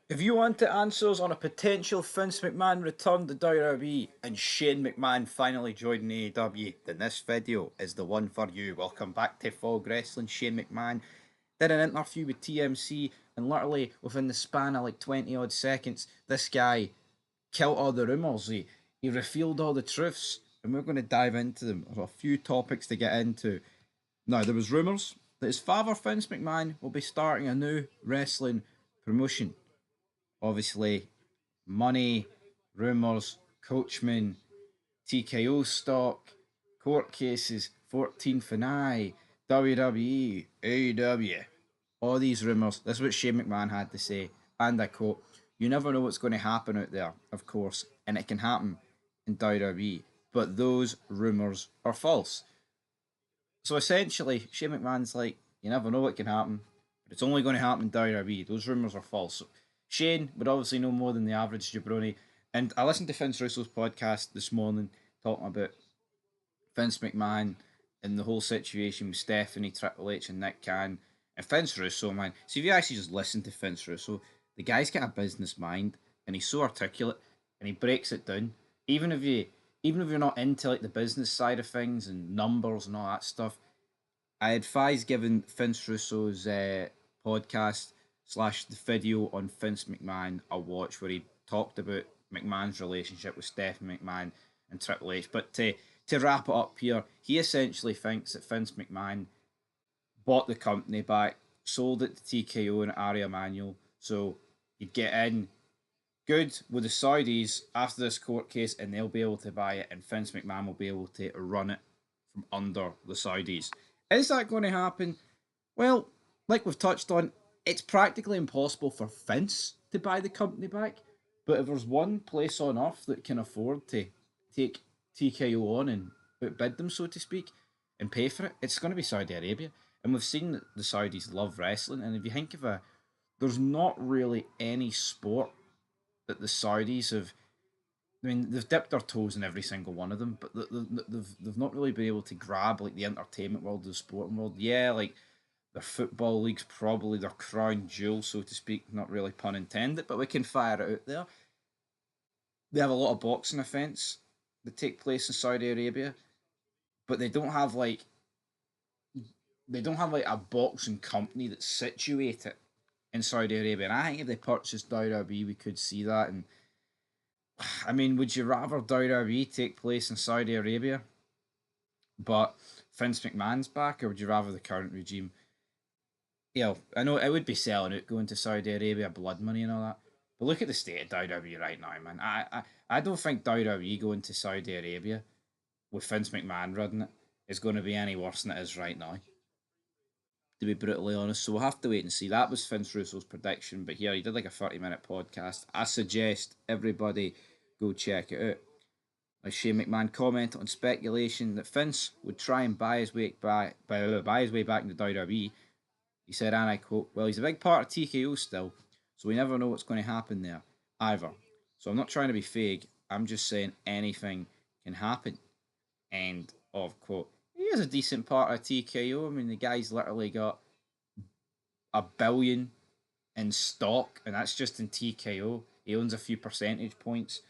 If you want the answers on a potential Vince McMahon return to WWE and Shane McMahon finally joining AEW, then this video is the one for you. Welcome back to Fog Wrestling. Shane McMahon did an interview with TMC, and literally within the span of like 20 odd seconds, this guy killed all the rumours. He revealed all the truths, and we're going to dive into them. There's a few topics to get into. Now, there was rumours that his father, Vince McMahon, will be starting a new wrestling promotion. Obviously, money, rumours, coachman, TKO stock, court cases, 14th and I, WWE, AEW, all these rumours. This is what Shane McMahon had to say, and I quote, "You never know what's going to happen out there, of course, and it can happen in WWE, but those rumours are false." So essentially, Shane McMahon's like, you never know what can happen, but it's only going to happen in WWE. Those rumours are false. So Shane would obviously know more than the average jabroni. And I listened to Vince Russo's podcast this morning talking about Vince McMahon and the whole situation with Stephanie, Triple H, and Nick Khan. And Vince Russo, man. So if you actually just listen to Vince Russo, the guy's got a business mind and he's so articulate and he breaks it down. Even if you even if you're not into like the business side of things and numbers and all that stuff, I advise giving Vince Russo's podcast slash the video on Vince McMahon a watch where he talked about McMahon's relationship with Stephanie McMahon and Triple H. But to wrap it up here, he essentially thinks that Vince McMahon bought the company back, sold it to TKO and Ari Emanuel, so you'd get in good with the Saudis after this court case, and they'll be able to buy it, and Vince McMahon will be able to run it from under the Saudis. Is that going to happen? Well, like we've touched on, it's practically impossible for Vince to buy the company back. But if there's one place on earth that can afford to take TKO on and outbid them, so to speak, and pay for it, it's going to be Saudi Arabia. And we've seen that the Saudis love wrestling. And if you think of there's not really any sport that the Saudis have. I mean, they've dipped their toes in every single one of them, but they've not really been able to grab like the entertainment world, the sporting world. Yeah, like their football league's probably their crown jewel, so to speak. Not really pun intended, but we can fire it out there. They have a lot of boxing events that take place in Saudi Arabia, but they don't have like a boxing company that's situated in Saudi Arabia. And I think if they purchased WWE, we could see that. And I mean, would you rather WWE take place in Saudi Arabia, but Vince McMahon's back, or would you rather the current regime? I know it would be selling out going to Saudi Arabia, blood money and all that. But look at the state of WWE right now, man. I don't think WWE going to Saudi Arabia with Vince McMahon running it is going to be any worse than it is right now, to be brutally honest. So we'll have to wait and see. That was Vince Russo's prediction, but here he did like a 30-minute podcast. I suggest everybody go check it out. As Shane McMahon commented on speculation that Vince would try and buy his way back into WWE. He said, and I quote, "Well, he's a big part of TKO still, so we never know what's going to happen there either. So I'm not trying to be vague. I'm just saying anything can happen." End of quote. He is a decent part of TKO. I mean, the guy's literally got $1 billion in stock, and that's just in TKO. He owns a few percentage points.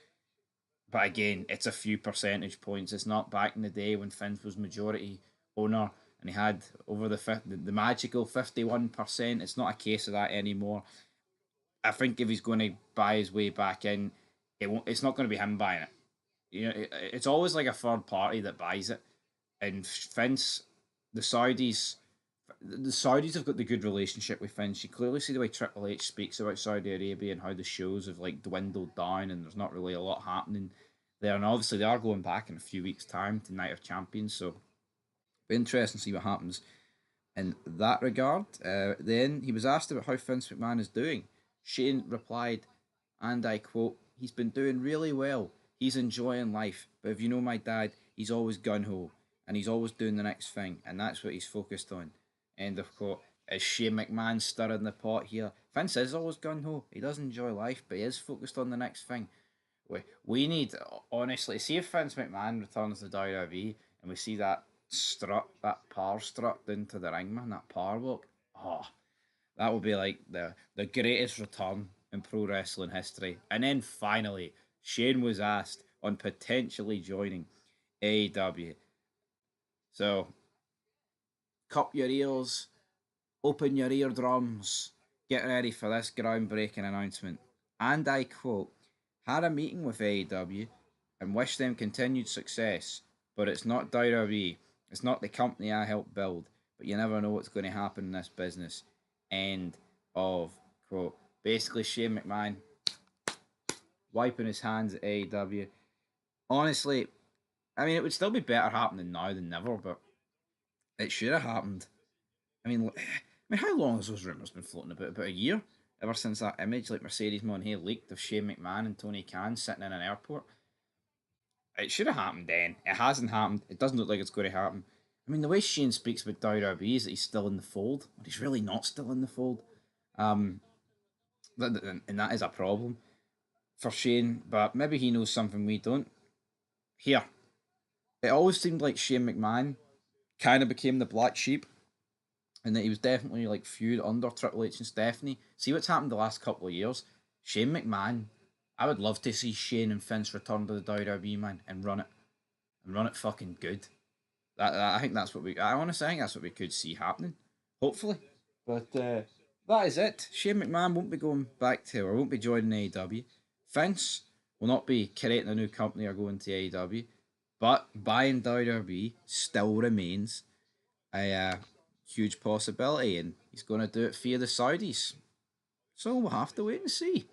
But again, it's a few percentage points. It's not back in the day when Vince was majority owner and he had over the magical 51%. It's not a case of that anymore. I think if he's going to buy his way back in, it's not going to be him buying it. It's always like a third party that buys it. And Vince, the Saudis, the Saudis have got the good relationship with Vince. You clearly see the way Triple H speaks about Saudi Arabia and how the shows have like dwindled down and there's not really a lot happening there. And obviously they are going back in a few weeks' time to Night of Champions, so it'll be interesting to see what happens in that regard. Then he was asked about how Vince McMahon is doing. Shane replied, and I quote, "He's been doing really well. He's enjoying life. But if you know my dad, he's always gun ho and he's always doing the next thing, and that's what he's focused on." End of quote. Is Shane McMahon stirring the pot here? Vince is always gun ho. He does enjoy life, but he is focused on the next thing. We need, honestly, see if Vince McMahon returns to WWE and we see that strut, that power strut into the ring, man, that power walk. Oh, that would be like the greatest return in pro wrestling history. And then finally, Shane was asked on potentially joining AEW. So, cup your ears, open your eardrums, get ready for this groundbreaking announcement. And I quote, had a meeting with AEW and wish them continued success, but it's not WWE. It's not the company I helped build, but you never know what's going to happen in this business. End of quote. Basically, Shane McMahon wiping his hands at AEW. Honestly, I mean, it would still be better happening now than never, but it should have happened. I mean, how long has those rumours been floating about? About a year? Ever since that image, like Mercedes Moné leaked of Shane McMahon and Tony Khan sitting in an airport. It should have happened then. It hasn't happened. It doesn't look like it's going to happen. I mean, the way Shane speaks about WWE is that he's still in the fold, but he's really not still in the fold. Um, and that is a problem for Shane, but maybe he knows something we don't. Here, it always seemed like Shane McMahon kind of became the black sheep and that he was definitely like feud under Triple H and Stephanie. See what's happened the last couple of years? Shane McMahon. I would love to see Shane and Vince return to the WWE, man, and run it fucking good. I think that's what we. I honestly think that's what we could see happening. Hopefully, but that is it. Shane McMahon won't be going back to or won't be joining AEW. Vince will not be creating a new company or going to AEW, but buying WWE still remains a huge possibility, and he's going to do it via the Saudis. So we'll have to wait and see.